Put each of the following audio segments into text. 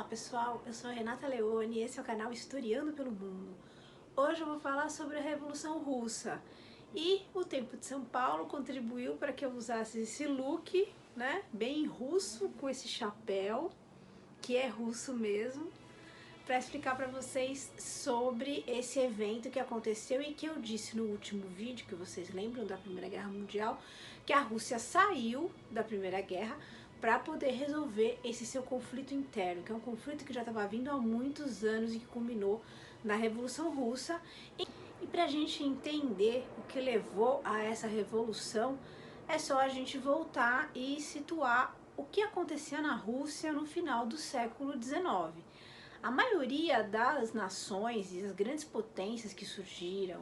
pessoal, eu sou a Renata Leone e esse é o canal Historiando pelo Mundo. Hoje eu vou falar sobre a Revolução Russa e o Tempo de São Paulo contribuiu para que eu usasse esse look, né, bem russo, com esse chapéu, que é russo mesmo, para explicar para vocês sobre esse evento que aconteceu e que eu disse no último vídeo, que vocês lembram da Primeira Guerra Mundial, que a Rússia saiu da Primeira Guerra para poder resolver esse seu conflito interno, que é um conflito que já estava vindo há muitos anos e que culminou na Revolução Russa. E para a gente entender o que levou a essa revolução, é só a gente voltar e situar o que acontecia na Rússia no final do século XIX. A maioria das nações e as grandes potências que surgiram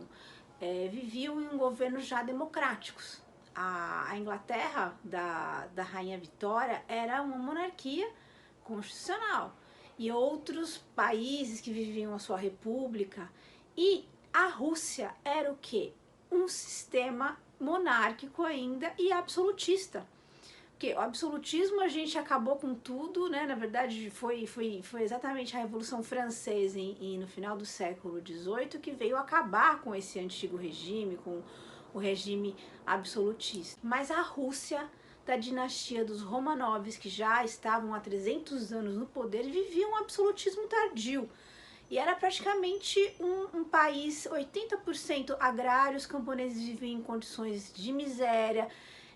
viviam em governos já democráticos. A Inglaterra, da Rainha Vitória, era uma monarquia constitucional. E outros países que viviam a sua república. E a Rússia era o quê? Um sistema monárquico ainda e absolutista. Porque o absolutismo a gente acabou com tudo, né? Na verdade foi exatamente a Revolução Francesa no final do século XVIII que veio acabar com esse antigo regime, com o regime absolutista. Mas a Rússia da dinastia dos Romanovs, que já estavam há 300 anos no poder, vivia um absolutismo tardio. E era praticamente um país 80% agrário, os camponeses viviam em condições de miséria,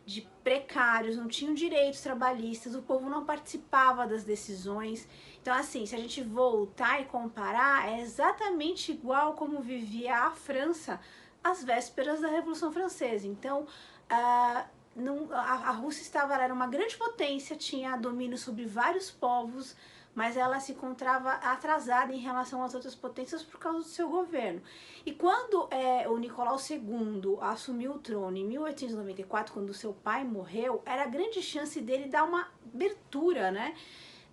de precários, não tinham direitos trabalhistas, o povo não participava das decisões. Então, assim, se a gente voltar e comparar, é exatamente igual como vivia a França às vésperas da Revolução Francesa. Então, a Rússia era uma grande potência, tinha domínio sobre vários povos, mas ela se encontrava atrasada em relação às outras potências por causa do seu governo. E quando o Nicolau II assumiu o trono em 1894, quando seu pai morreu, era grande chance dele dar uma abertura, né,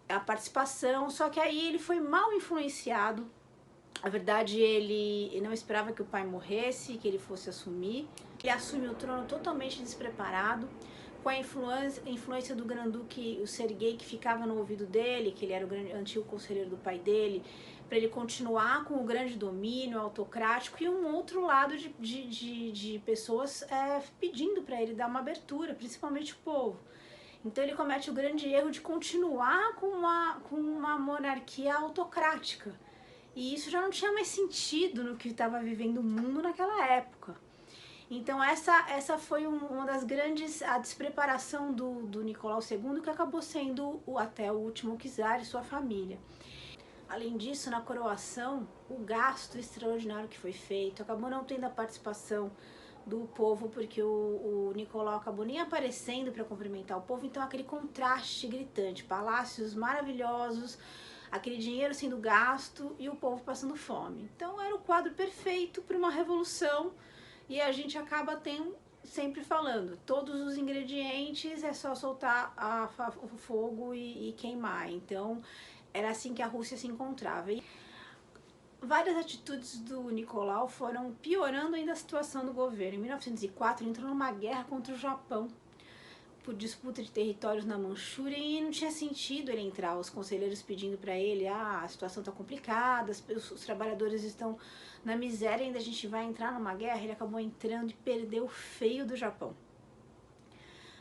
a participação, só que aí ele foi mal influenciado. Na verdade, ele não esperava que o pai morresse, que ele fosse assumir. Ele assumiu o trono totalmente despreparado, com a influência do Grande-Duque, o Serguei, que ficava no ouvido dele, que ele era o antigo conselheiro do pai dele, para ele continuar com o grande domínio autocrático, e um outro lado de pessoas pedindo para ele dar uma abertura, principalmente o povo. Então ele comete o grande erro de continuar com uma monarquia autocrática. E isso já não tinha mais sentido no que estava vivendo o mundo naquela época. Então essa foi uma das grandes, a despreparação do Nicolau II, que acabou sendo até o último czar e sua família. Além disso, na coroação, o gasto extraordinário que foi feito, acabou não tendo a participação do povo, porque o Nicolau acabou nem aparecendo para cumprimentar o povo, então aquele contraste gritante, palácios maravilhosos, aquele dinheiro sendo gasto e o povo passando fome. Então era o quadro perfeito para uma revolução. E a gente acaba sempre falando, todos os ingredientes é só soltar o fogo e queimar. Então era assim que a Rússia se encontrava. E várias atitudes do Nicolau foram piorando ainda a situação do governo. Em 1904 entrou numa guerra contra o Japão por disputa de territórios na Manchúria e não tinha sentido ele entrar, os conselheiros pedindo para ele, a situação está complicada, os trabalhadores estão na miséria, ainda a gente vai entrar numa guerra. Ele acabou entrando e perdeu feio do Japão.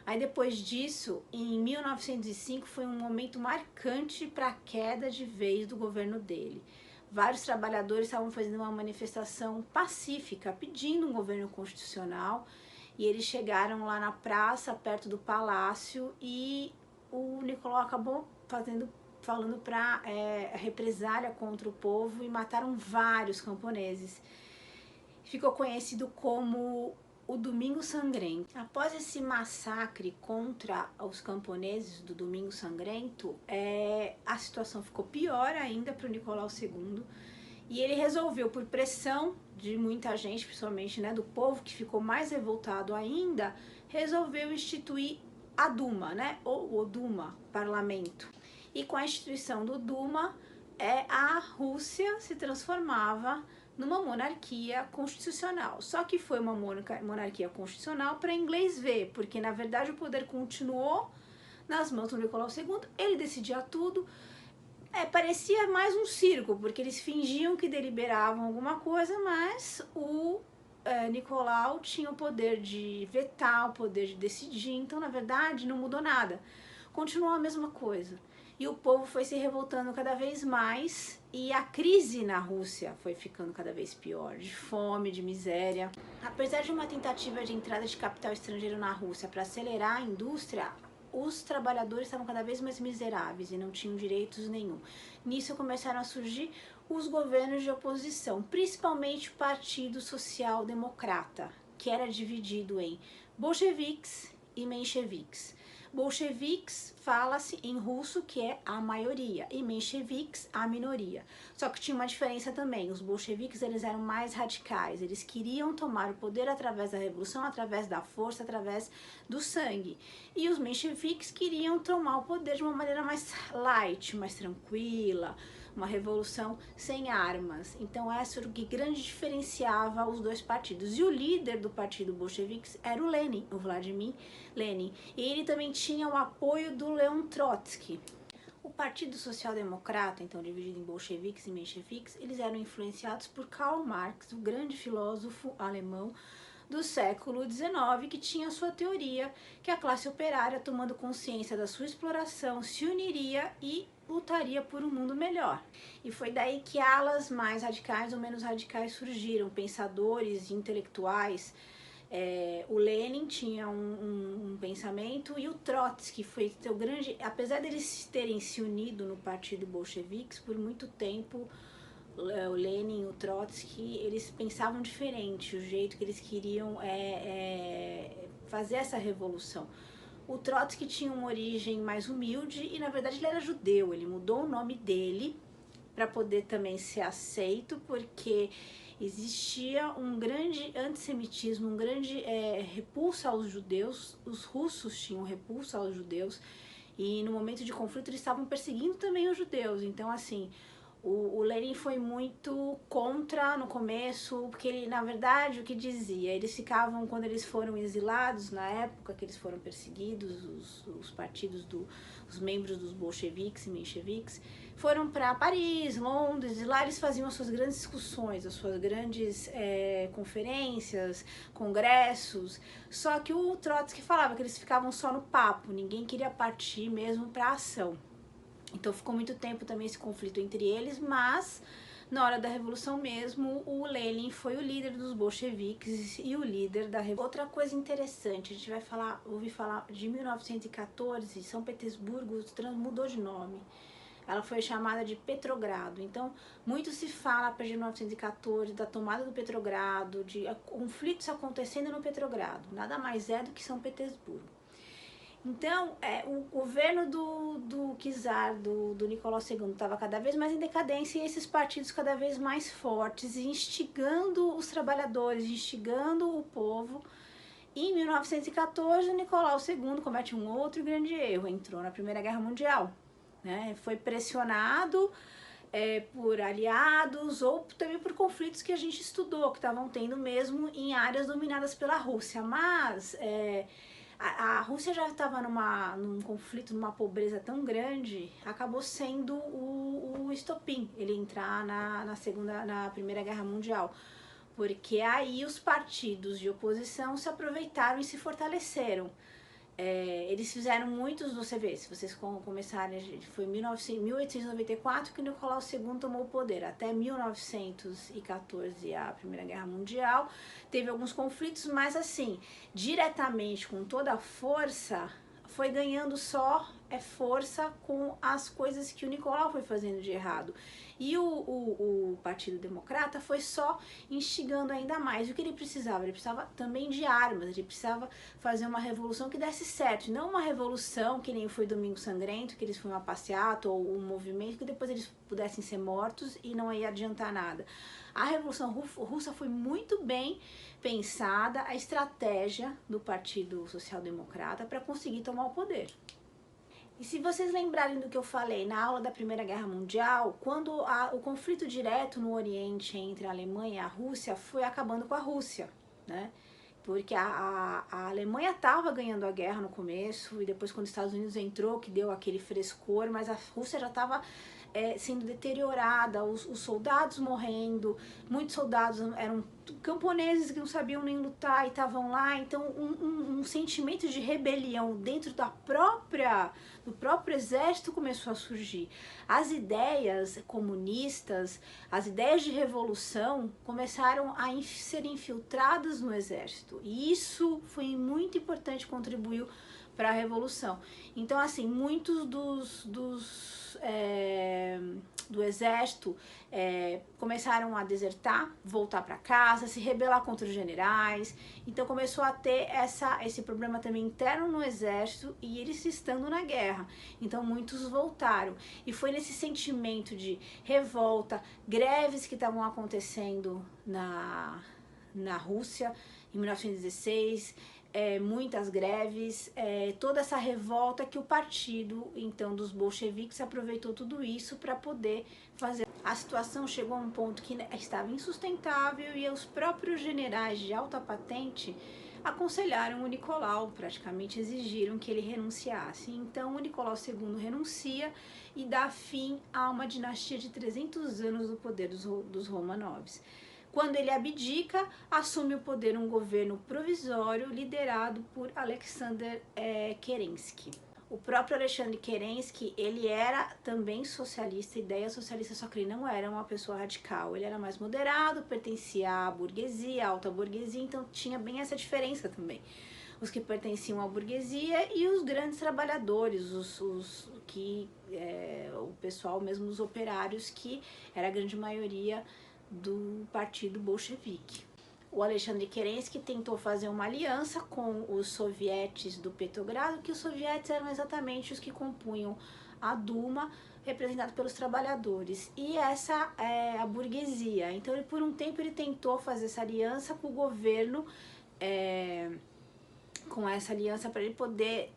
Aí depois disso, em 1905, foi um momento marcante para a queda de vez do governo dele. Vários trabalhadores estavam fazendo uma manifestação pacífica, pedindo um governo constitucional, e eles chegaram lá na praça, perto do palácio, e o Nicolau acabou falando para represália contra o povo e mataram vários camponeses. Ficou conhecido como o Domingo Sangrento. Após esse massacre contra os camponeses do Domingo Sangrento, a situação ficou pior ainda para o Nicolau II, e ele resolveu, por pressão de muita gente, principalmente, né, do povo, que ficou mais revoltado ainda, resolveu instituir a Duma, né, ou o Duma, parlamento. E com a instituição do Duma, a Rússia se transformava numa monarquia constitucional. Só que foi uma monarquia constitucional para inglês ver, porque na verdade o poder continuou nas mãos do Nicolau II, ele decidia tudo. Parecia mais um circo, porque eles fingiam que deliberavam alguma coisa, mas o Nicolau tinha o poder de vetar, o poder de decidir, então na verdade não mudou nada, continuou a mesma coisa. E o povo foi se revoltando cada vez mais e a crise na Rússia foi ficando cada vez pior, de fome, de miséria. Apesar de uma tentativa de entrada de capital estrangeiro na Rússia para acelerar a indústria, os trabalhadores estavam cada vez mais miseráveis e não tinham direitos nenhum. Nisso começaram a surgir os governos de oposição, principalmente o Partido Social Democrata, que era dividido em bolcheviques e mencheviques. Bolcheviques fala-se em russo que é a maioria e mencheviques a minoria. Só que tinha uma diferença também, os bolcheviques eles eram mais radicais, eles queriam tomar o poder através da revolução, através da força, através do sangue. E os mencheviques queriam tomar o poder de uma maneira mais light, mais tranquila, uma revolução sem armas. Então essa era o que grande diferenciava os dois partidos. E o líder do partido bolchevique era o Lenin, o Vladimir Lenin. E ele também tinha o apoio do Leon Trotsky. O Partido Social Democrata, então dividido em bolcheviques e mencheviques, eles eram influenciados por Karl Marx, o grande filósofo alemão do século XIX, que tinha sua teoria que a classe operária, tomando consciência da sua exploração, se uniria e lutaria por um mundo melhor. E foi daí que alas mais radicais ou menos radicais surgiram, pensadores intelectuais. O Lenin tinha um pensamento e o Trotsky foi seu grande, apesar deles terem se unido no partido bolchevique por muito tempo, o Lenin e o Trotsky, eles pensavam diferente, o jeito que eles queriam fazer essa revolução. O Trotsky tinha uma origem mais humilde e na verdade ele era judeu, ele mudou o nome dele para poder também ser aceito, porque existia um grande antissemitismo, um grande repulsa aos judeus, os russos tinham repulsa aos judeus e no momento de conflito eles estavam perseguindo também os judeus, então assim, o Lenin foi muito contra no começo, porque ele, na verdade, o que dizia, eles ficavam, quando eles foram exilados, na época que eles foram perseguidos, os partidos, os membros dos bolcheviques e mencheviques, foram para Paris, Londres, e lá eles faziam as suas grandes discussões, as suas grandes conferências, congressos, só que o Trotsky falava que eles ficavam só no papo, ninguém queria partir mesmo para a ação. Então ficou muito tempo também esse conflito entre eles, mas na hora da revolução mesmo, o Lenin foi o líder dos bolcheviques e o líder da revolução. Outra coisa interessante, a gente vai ouvir falar de 1914, São Petersburgo mudou de nome. Ela foi chamada de Petrogrado. Então, muito se fala a partir de 1914 da tomada do Petrogrado, de conflitos acontecendo no Petrogrado. Nada mais é do que São Petersburgo. Então, o governo do czar, do Nicolau II, estava cada vez mais em decadência e esses partidos cada vez mais fortes, instigando os trabalhadores, instigando o povo. E em 1914, o Nicolau II comete um outro grande erro, entrou na Primeira Guerra Mundial. Né? Foi pressionado por aliados ou também por conflitos que a gente estudou, que estavam tendo mesmo em áreas dominadas pela Rússia. Mas a Rússia já estava num conflito, numa pobreza tão grande, acabou sendo o estopim, ele entrar na Primeira Guerra Mundial. Porque aí os partidos de oposição se aproveitaram e se fortaleceram. Eles fizeram muitos, você vê, se vocês começarem, foi em 1894 que Nicolau II tomou o poder, até 1914, a Primeira Guerra Mundial, teve alguns conflitos, mas assim, diretamente, com toda a força, foi ganhando só força com as coisas que o Nicolau foi fazendo de errado. E o Partido Democrata foi só instigando ainda mais. O que ele precisava? Ele precisava também de armas, ele precisava fazer uma revolução que desse certo, não uma revolução que nem foi Domingo Sangrento, que eles foram uma passeata ou um movimento que depois eles pudessem ser mortos e não ia adiantar nada. A Revolução Russa foi muito bem pensada, a estratégia do Partido Social Democrata para conseguir tomar o poder. E se vocês lembrarem do que eu falei na aula da Primeira Guerra Mundial, quando o conflito direto no Oriente entre a Alemanha e a Rússia foi acabando com a Rússia, né? Porque a Alemanha estava ganhando a guerra no começo e depois quando os Estados Unidos entrou, que deu aquele frescor, mas a Rússia já estava sendo deteriorada, os soldados morrendo, muitos soldados eram camponeses que não sabiam nem lutar e estavam lá, então um sentimento de rebelião dentro do próprio exército começou a surgir. As ideias comunistas, as ideias de revolução começaram a ser infiltradas no exército, e isso foi muito importante, contribuiu para a revolução. Então, assim, muitos do exército começaram a desertar, voltar para casa, se rebelar contra os generais. Então começou a ter esse problema também interno no exército, e eles estando na guerra. Então muitos voltaram, e foi nesse sentimento de revolta, greves que estavam acontecendo na Rússia em 1916, muitas greves, toda essa revolta, que o partido, então, dos bolcheviques aproveitou tudo isso para poder fazer. A situação chegou a um ponto que estava insustentável, e os próprios generais de alta patente aconselharam o Nicolau, praticamente exigiram que ele renunciasse. Então o Nicolau II renuncia e dá fim a uma dinastia de 300 anos do poder dos Romanovs. Quando ele abdica, assume o poder um governo provisório liderado por Alexander Kerensky. O próprio Alexandre Kerensky, ele era também socialista, ideia socialista, só que ele não era uma pessoa radical, ele era mais moderado, pertencia à burguesia, à alta burguesia, então tinha bem essa diferença também. Os que pertenciam à burguesia e os grandes trabalhadores, o pessoal mesmo, os operários, que era a grande maioria do partido bolchevique. O Alexandre Kerensky tentou fazer uma aliança com os sovietes do Petrogrado, que os sovietes eram exatamente os que compunham a Duma, representado pelos trabalhadores, e essa é a burguesia. Então ele, por um tempo, ele tentou fazer essa aliança com o governo, com essa aliança para ele poder,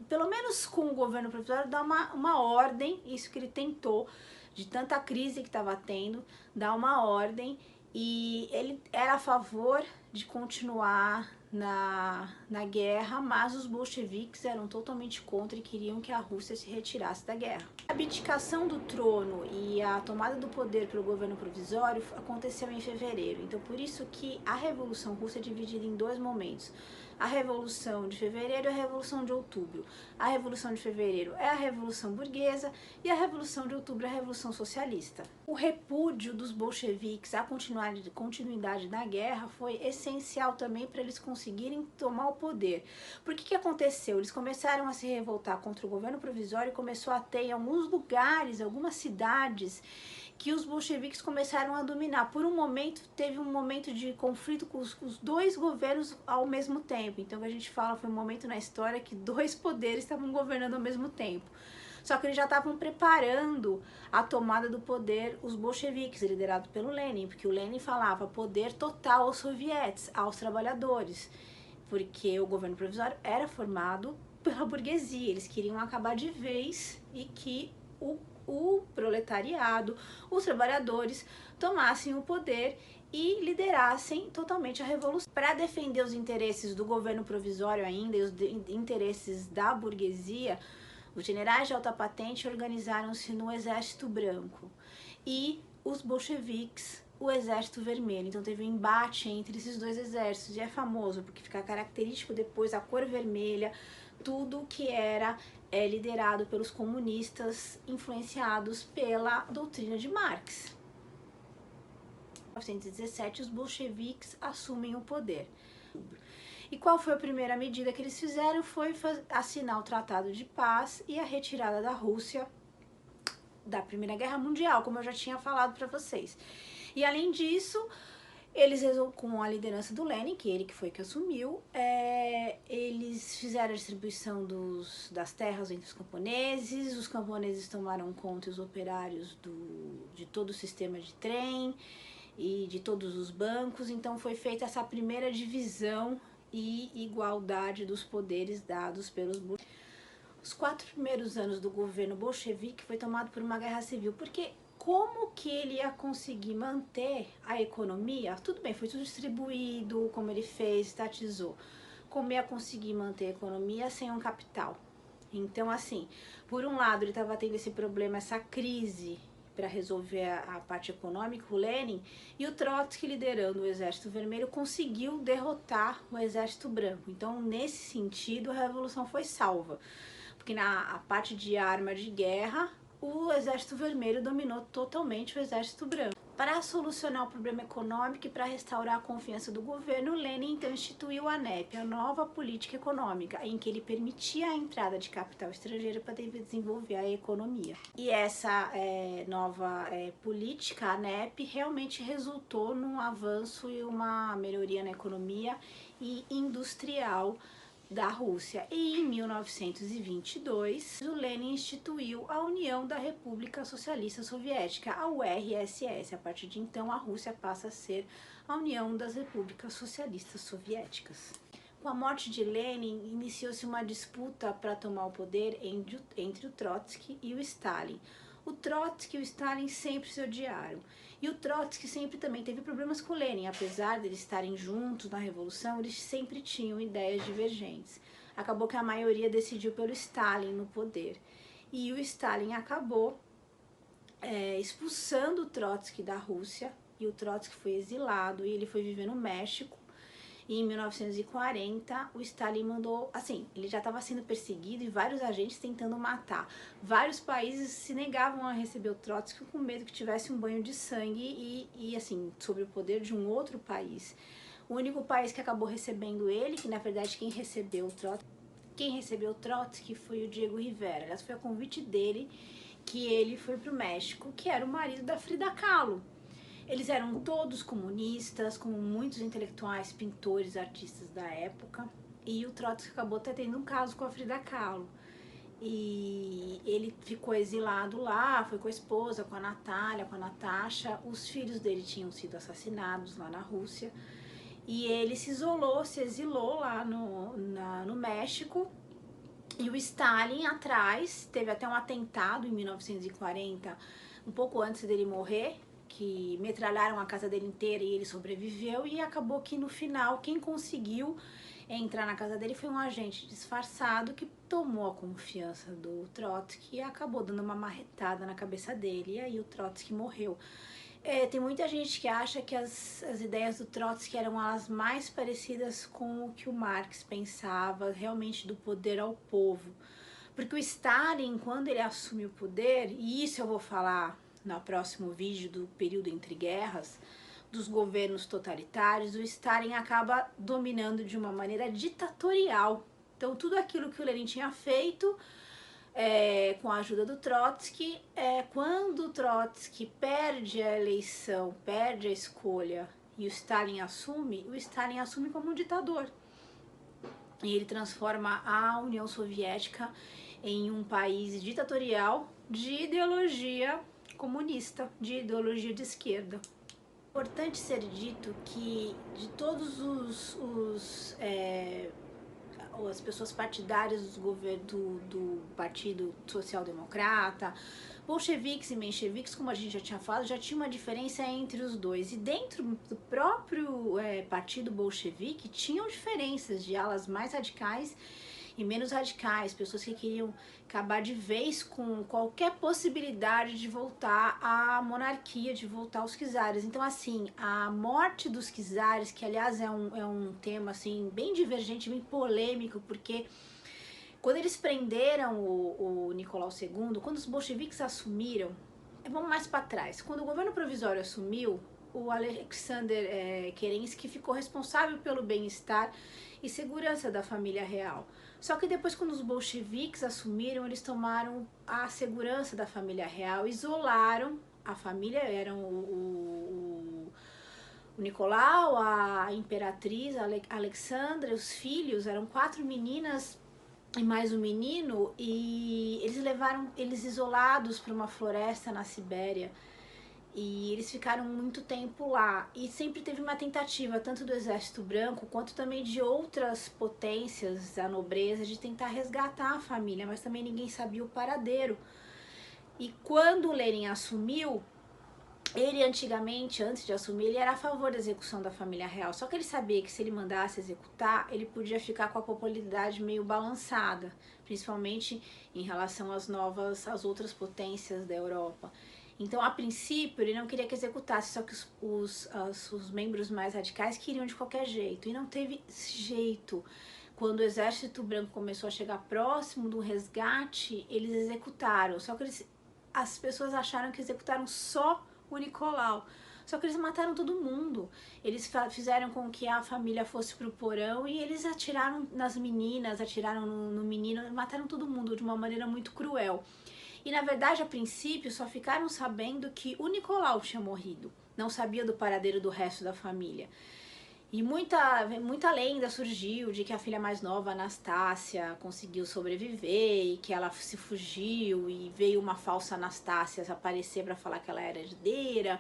pelo menos com o governo provisório, dar uma ordem, isso que ele tentou, de tanta crise que estava tendo, dar uma ordem, e ele era a favor de continuar na guerra, mas os bolcheviques eram totalmente contra e queriam que a Rússia se retirasse da guerra. A abdicação do trono e a tomada do poder pelo governo provisório aconteceu em fevereiro, então por isso que a Revolução Russa é dividida em dois momentos. A Revolução de Fevereiro e a Revolução de Outubro. A Revolução de Fevereiro é a Revolução Burguesa e a Revolução de Outubro é a Revolução Socialista. O repúdio dos bolcheviques à continuidade da guerra foi essencial também para eles conseguirem tomar o poder. Por que aconteceu? Eles começaram a se revoltar contra o governo provisório e começou a ter em alguns lugares, algumas cidades, que os bolcheviques começaram a dominar. Por um momento, teve um momento de conflito com os dois governos ao mesmo tempo. Então, a gente fala, foi um momento na história que dois poderes estavam governando ao mesmo tempo. Só que eles já estavam preparando a tomada do poder, os bolcheviques, liderados pelo Lenin, porque o Lenin falava poder total aos sovietes, aos trabalhadores, porque o governo provisório era formado pela burguesia, eles queriam acabar de vez e que o proletariado, os trabalhadores, tomassem o poder e liderassem totalmente a revolução. Para defender os interesses do governo provisório ainda e os interesses da burguesia, os generais de alta patente organizaram-se no Exército Branco e os bolcheviques, o Exército Vermelho. Então teve um embate entre esses dois exércitos, e é famoso porque fica característico depois a cor vermelha, tudo que era liderado pelos comunistas, influenciados pela doutrina de Marx. Em 1917, os bolcheviques assumem o poder. E qual foi a primeira medida que eles fizeram? Foi assinar o Tratado de Paz e a retirada da Rússia da Primeira Guerra Mundial, como eu já tinha falado para vocês. E além disso, eles, com a liderança do Lenin, que ele que foi que assumiu, eles fizeram a distribuição das terras entre os camponeses tomaram conta, os operários de todo o sistema de trem e de todos os bancos. Então foi feita essa primeira divisão e igualdade dos poderes dados pelos bolcheviques. Os 4 primeiros anos do governo bolchevique foi tomado por uma guerra civil, porque como que ele ia conseguir manter a economia? Tudo bem, foi tudo distribuído, como ele fez, estatizou. Como ia conseguir manter a economia sem um capital? Então, assim, por um lado ele estava tendo esse problema, essa crise para resolver a parte econômica, o Lenin, e o Trotsky, liderando o Exército Vermelho, conseguiu derrotar o Exército Branco. Então, nesse sentido, a Revolução foi salva, porque na a parte de arma de guerra, o Exército Vermelho dominou totalmente o Exército Branco. Para solucionar o problema econômico e para restaurar a confiança do governo, Lenin então instituiu a ANEP, a nova política econômica, em que ele permitia a entrada de capital estrangeiro para desenvolver a economia. E essa nova política, a ANEP, realmente resultou num avanço e uma melhoria na economia e industrial da Rússia. E em 1922, o Lenin instituiu a União da República Socialista Soviética, a URSS. A partir de então, a Rússia passa a ser a União das Repúblicas Socialistas Soviéticas. Com a morte de Lenin, iniciou-se uma disputa para tomar o poder entre o Trotsky e o Stalin. O Trotsky e o Stalin sempre se odiaram. E o Trotsky sempre também teve problemas com o Lenin. Apesar de eles estarem juntos na Revolução, eles sempre tinham ideias divergentes. Acabou que a maioria decidiu pelo Stalin no poder. E o Stalin acabou expulsando o Trotsky da Rússia. E o Trotsky foi exilado e ele foi viver no México. E em 1940, o Stalin mandou, assim, ele já estava sendo perseguido e vários agentes tentando matar. Vários países se negavam a receber o Trotsky com medo que tivesse um banho de sangue e assim, sob o poder de um outro país. O único país que acabou recebendo ele, que na verdade quem recebeu o Trotsky foi o Diego Rivera. Aliás, foi a convite dele que ele foi para o México, que era o marido da Frida Kahlo. Eles eram todos comunistas, como muitos intelectuais, pintores, artistas da época. E o Trotsky acabou até tendo um caso com a Frida Kahlo. E ele ficou exilado lá, foi com a esposa, com a Natália, com a Natasha. Os filhos dele tinham sido assassinados lá na Rússia. E ele se exilou lá no México. E o Stalin atrás, teve até um atentado em 1940, um pouco antes dele morrer, que metralharam a casa dele inteira e ele sobreviveu, e acabou que no final quem conseguiu entrar na casa dele foi um agente disfarçado que tomou a confiança do Trotsky e acabou dando uma marretada na cabeça dele, e aí o Trotsky morreu. Tem muita gente que acha que as ideias do Trotsky eram as mais parecidas com o que o Marx pensava, realmente do poder ao povo. Porque o Stalin, quando ele assume o poder, e isso eu vou falar no próximo vídeo do período entre guerras, dos governos totalitários, o Stalin acaba dominando de uma maneira ditatorial. Então tudo aquilo que o Lenin tinha feito com a ajuda do Trotsky, quando o Trotsky perde a eleição, perde a escolha e o Stalin assume como um ditador. E ele transforma a União Soviética em um país ditatorial de ideologia comunista, de ideologia de esquerda. É importante ser dito que de todos as pessoas partidárias do Partido Social Democrata, bolcheviques e mencheviques, como a gente já tinha falado, já tinha uma diferença entre os dois. E dentro do próprio Partido Bolchevique tinham diferenças de alas mais radicais e menos radicais, pessoas que queriam acabar de vez com qualquer possibilidade de voltar à monarquia, de voltar aos czares. Então, assim, a morte dos czares, que aliás é um tema assim bem divergente, bem polêmico, porque quando eles prenderam o Nicolau II, quando os bolcheviques assumiram, vamos mais para trás, quando o governo provisório assumiu, o Alexander Kerensky ficou responsável pelo bem-estar e segurança da família real. Só que depois, quando os bolcheviques assumiram, eles tomaram a segurança da família real, isolaram a família, eram o Nicolau, a imperatriz, a Alexandra, os filhos, eram 4 meninas e mais um menino, e eles levaram eles isolados para uma floresta na Sibéria. E eles ficaram muito tempo lá, e sempre teve uma tentativa, tanto do Exército Branco, quanto também de outras potências da nobreza, de tentar resgatar a família, mas também ninguém sabia o paradeiro. E quando o Lenin assumiu, Ele antigamente, antes de assumir, ele era a favor da execução da família real, só que ele sabia que se ele mandasse executar, ele podia ficar com a popularidade meio balançada, principalmente em relação às outras potências da Europa. Então, a princípio, ele não queria que executasse, só que os membros mais radicais queriam de qualquer jeito, e não teve jeito. Quando o exército branco começou a chegar próximo do resgate, eles executaram, só que as pessoas acharam que executaram só o Nicolau. Só que eles mataram todo mundo. Eles fizeram com que a família fosse pro porão e eles atiraram nas meninas, atiraram no menino, mataram todo mundo de uma maneira muito cruel. E na verdade, a princípio, só ficaram sabendo que o Nicolau tinha morrido. Não sabia do paradeiro do resto da família. E muita lenda surgiu de que a filha mais nova, Anastácia, conseguiu sobreviver e que ela se fugiu e veio uma falsa Anastácia aparecer para falar que ela era herdeira.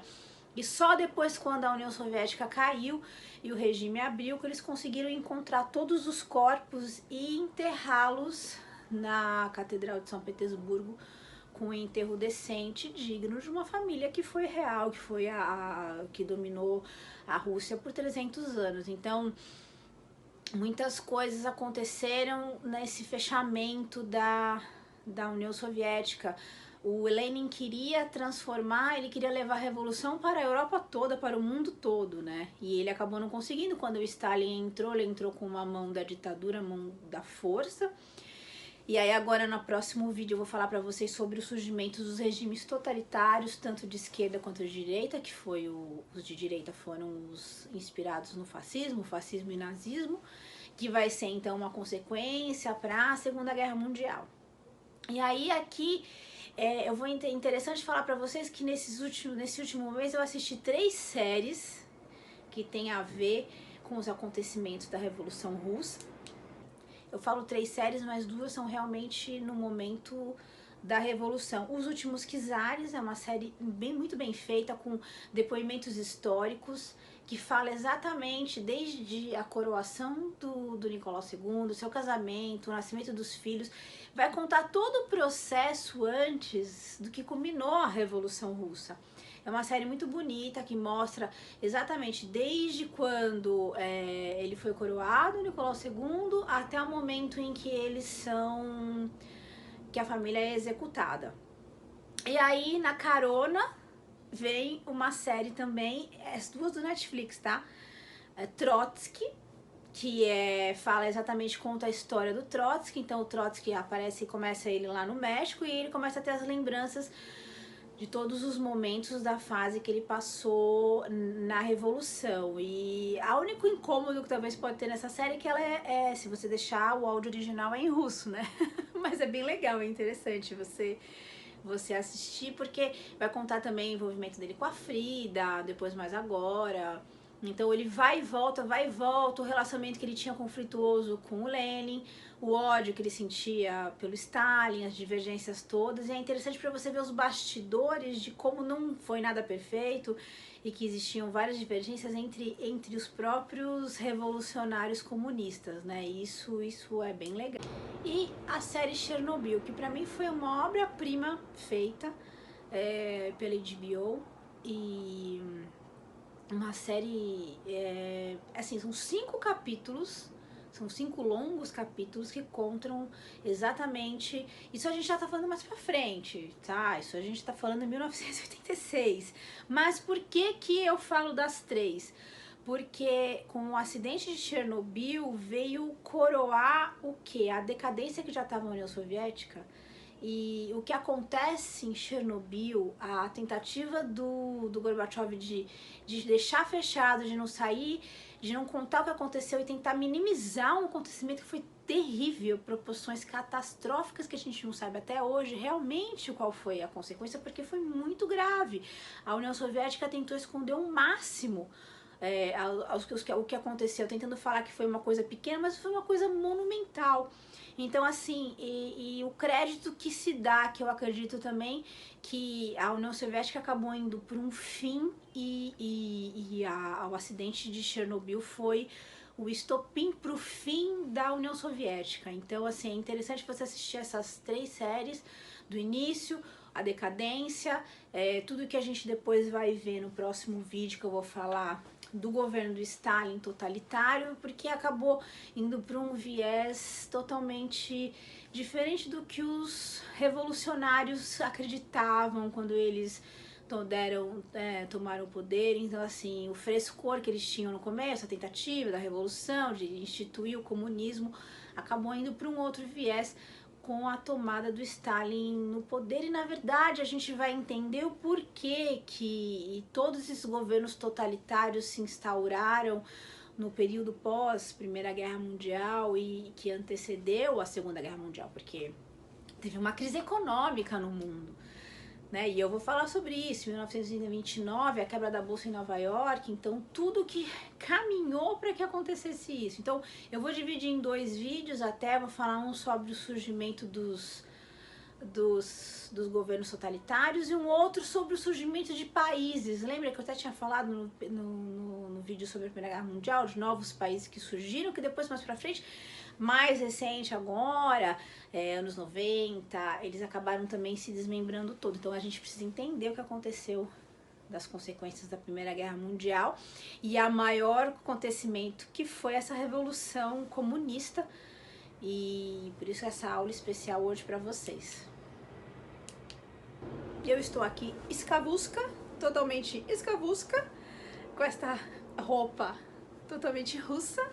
E só depois, quando a União Soviética caiu e o regime abriu, que eles conseguiram encontrar todos os corpos e enterrá-los na Catedral de São Petersburgo, com um enterro decente, digno de uma família que foi real, que foi que dominou a Rússia por 300 anos. Então, muitas coisas aconteceram nesse fechamento da União Soviética. O Lenin queria transformar, ele queria levar a revolução para a Europa toda, para o mundo todo, né? E ele acabou não conseguindo. Quando o Stalin entrou, ele entrou com uma mão da ditadura, a mão da força. E aí agora no próximo vídeo eu vou falar para vocês sobre o surgimento dos regimes totalitários, tanto de esquerda quanto de direita, que os de direita foram os inspirados no fascismo e nazismo, que vai ser então uma consequência para a Segunda Guerra Mundial. E aí aqui eu vou interessante falar para vocês que nesse último mês eu assisti 3 séries que tem a ver com os acontecimentos da Revolução Russa. Eu falo 3 séries, mas 2 são realmente no momento da Revolução. Os Últimos Czares é uma série muito bem feita, com depoimentos históricos, que fala exatamente desde a coroação do Nicolau II, seu casamento, o nascimento dos filhos. Vai contar todo o processo antes do que culminou a Revolução Russa. É uma série muito bonita que mostra exatamente desde quando ele foi coroado, Nicolau II, até o momento em que que a família é executada. E aí, na carona, vem uma série também, as 2 do Netflix, tá? Trotsky, que fala exatamente, conta a história do Trotsky. Então o Trotsky aparece, começa ele lá no México e ele começa a ter as lembranças de todos os momentos da fase que ele passou na Revolução. E o único incômodo que talvez pode ter nessa série é que ela se você deixar, o áudio original é em russo, né? Mas é bem legal, é interessante você assistir, porque vai contar também o envolvimento dele com a Frida, depois mais agora. Então ele vai e volta, o relacionamento que ele tinha conflituoso com o Lenin, o ódio que ele sentia pelo Stalin, as divergências todas. E é interessante para você ver os bastidores de como não foi nada perfeito e que existiam várias divergências entre os próprios revolucionários comunistas, né? Isso é bem legal. E a série Chernobyl, que para mim foi uma obra-prima feita pela HBO, e uma série, assim, são 5 capítulos, são 5 longos capítulos que contam exatamente, isso a gente já tá falando mais pra frente, tá? Isso a gente tá falando em 1986. Mas por que eu falo das 3? Porque com o acidente de Chernobyl veio coroar o quê? A decadência que já estava na União Soviética. E o que acontece em Chernobyl, a tentativa do Gorbachev de deixar fechado, de não sair, de não contar o que aconteceu e tentar minimizar um acontecimento que foi terrível, proporções catastróficas que a gente não sabe até hoje realmente qual foi a consequência, porque foi muito grave. A União Soviética tentou esconder o máximo o que aconteceu, tentando falar que foi uma coisa pequena, mas foi uma coisa monumental. Então, assim, e o crédito que se dá, que eu acredito também, que a União Soviética acabou indo por um fim o acidente de Chernobyl foi o estopim para o fim da União Soviética. Então, assim, é interessante você assistir essas 3 séries do início, a decadência, tudo que a gente depois vai ver no próximo vídeo que eu vou falar do governo do Stalin totalitário, porque acabou indo para um viés totalmente diferente do que os revolucionários acreditavam quando eles tomaram o poder. Então, assim, o frescor que eles tinham no começo, a tentativa da revolução, de instituir o comunismo, acabou indo para um outro viés com a tomada do Stalin no poder. E na verdade a gente vai entender o porquê que todos esses governos totalitários se instauraram no período pós Primeira Guerra Mundial e que antecedeu a Segunda Guerra Mundial, porque teve uma crise econômica no mundo, né? E eu vou falar sobre isso. Em 1929, a quebra da bolsa em Nova York, então tudo que caminhou para que acontecesse isso. Então eu vou dividir em 2 vídeos até, vou falar um sobre o surgimento dos governos totalitários e um outro sobre o surgimento de países. Lembra que eu até tinha falado no vídeo sobre a Primeira Guerra Mundial, de novos países que surgiram, que depois mais pra frente, mais recente agora, anos 90, eles acabaram também se desmembrando todo. Então a gente precisa entender o que aconteceu das consequências da Primeira Guerra Mundial e a maior acontecimento que foi essa revolução comunista. E por isso essa aula especial hoje para vocês. Eu estou aqui escavusca, totalmente escavusca, com esta roupa totalmente russa.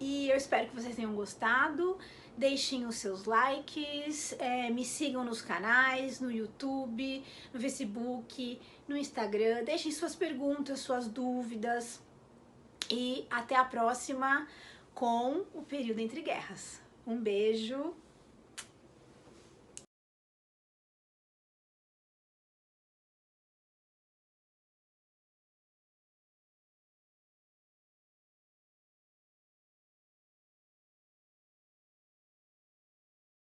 E eu espero que vocês tenham gostado. Deixem os seus likes, me sigam nos canais, no YouTube, no Facebook, no Instagram. Deixem suas perguntas, suas dúvidas. E até a próxima com o período entre guerras. Um beijo.